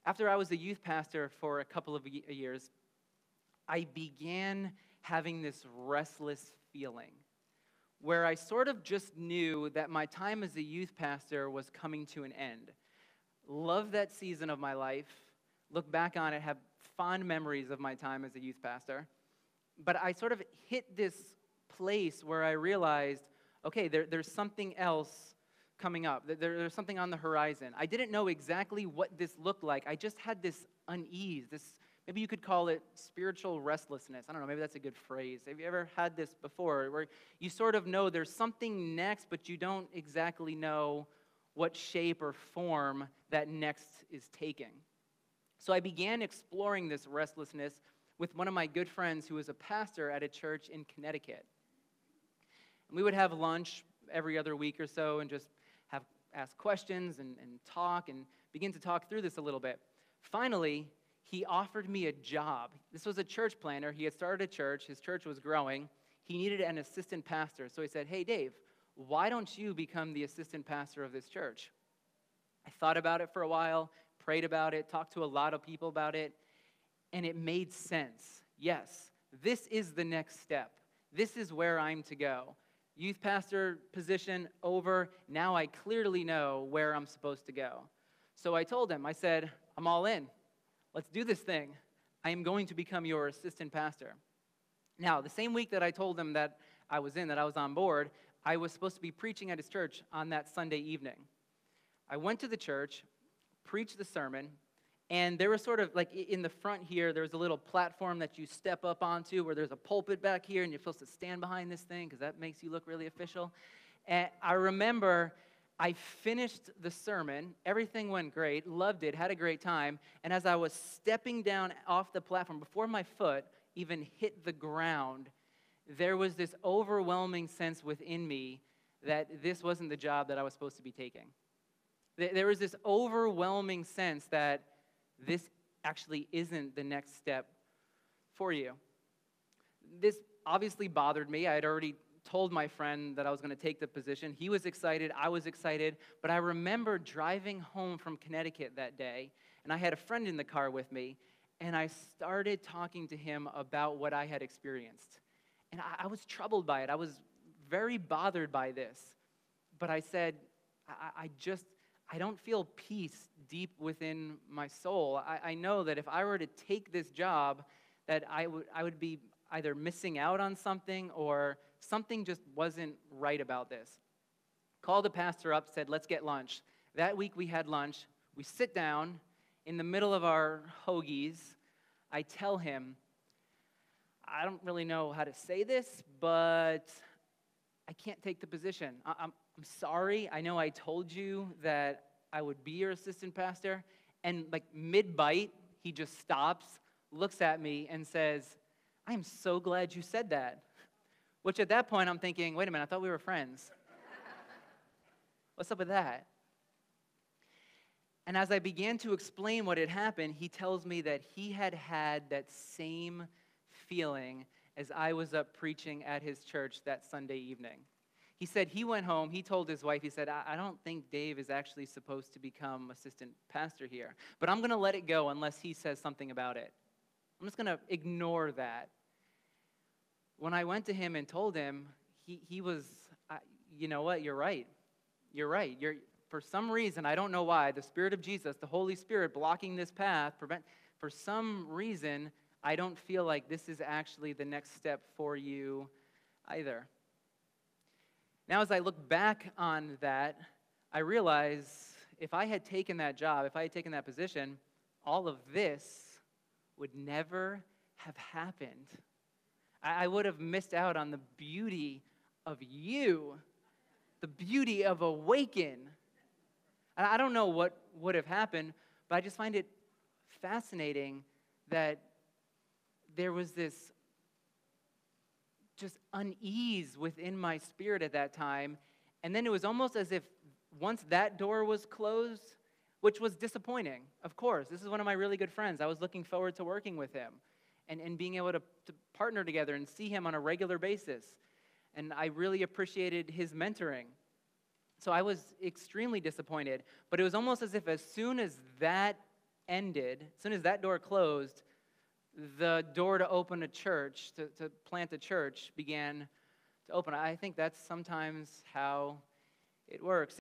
After I was a youth pastor for a couple of years, I began having this restless feeling where I sort of just knew that my time as a youth pastor was coming to an end. Love that season of my life, look back on it, have fond memories of my time as a youth pastor. But I sort of hit this place where I realized, okay, there's something else coming up. There's something on the horizon. I didn't know exactly what this looked like. I just had this unease, maybe you could call it spiritual restlessness. I don't know, maybe that's a good phrase. Have you ever had this before, where you sort of know there's something next, but you don't exactly know what shape or form that next is taking? So I began exploring this restlessness with one of my good friends who was a pastor at a church in Connecticut. And we would have lunch every other week or so and just ask questions and talk and begin to talk through this a little bit. Finally, he offered me a job. This was a church planner. He had started a church. His church was growing. He needed an assistant pastor. So he said, hey, Dave, why don't you become the assistant pastor of this church? I thought about it for a while, prayed about it, talked to a lot of people about it, and it made sense. Yes, this is the next step. This is where I'm to go. Youth pastor position over. Now I clearly know where I'm supposed to go. So I told him, I said, I'm all in. Let's do this thing. I am going to become your assistant pastor. Now, the same week that I told him that I was on board, I was supposed to be preaching at his church on that Sunday evening. I went to the church, preached the sermon, and there was sort of like in the front here, there was a little platform that you step up onto where there's a pulpit back here, and you're supposed to stand behind this thing because that makes you look really official. And I remember I finished the sermon. Everything went great, loved it, had a great time. And as I was stepping down off the platform, before my foot even hit the ground, there was this overwhelming sense within me that this wasn't the job that I was supposed to be taking. There was this overwhelming sense that this actually isn't the next step for you. This obviously bothered me. I had already told my friend that I was going to take the position. He was excited. I was excited. But I remember driving home from Connecticut that day, and I had a friend in the car with me, and I started talking to him about what I had experienced. And I was troubled by it. I was very bothered by this. But I said, I don't feel peace deep within my soul. I know that if I were to take this job, that I would be either missing out on something or something just wasn't right about this. Called the pastor up, said, let's get lunch. That week we had lunch. We sit down in the middle of our hoagies. I tell him, I don't really know how to say this, but I can't take the position. I'm sorry. I know I told you that I would be your assistant pastor. And like mid-bite, he just stops, looks at me, and says, I am so glad you said that. Which at that point, I'm thinking, wait a minute, I thought we were friends. What's up with that? And as I began to explain what had happened, he tells me that he had had that same feeling as I was up preaching at his church that Sunday evening. He said he went home, he told his wife, he said, I don't think Dave is actually supposed to become assistant pastor here, but I'm going to let it go unless he says something about it. I'm just going to ignore that. When I went to him and told him, he was, you know what, you're right. For some reason, I don't know why, the Spirit of Jesus, the Holy Spirit blocking this path, for some reason, I don't feel like this is actually the next step for you either. Now, as I look back on that, I realize if I had taken that job, if I had taken that position, all of this would never have happened. I would have missed out on the beauty of you, the beauty of Awaken. And I don't know what would have happened, but I just find it fascinating that there was this just unease within my spirit at that time. And then it was almost as if once that door was closed, which was disappointing, of course. This is one of my really good friends. I was looking forward to working with him and being able to partner together and see him on a regular basis. And I really appreciated his mentoring. So I was extremely disappointed. But it was almost as if as soon as that ended, as soon as that door closed, the door to open a church, to plant a church, began to open. I think that's sometimes how it works.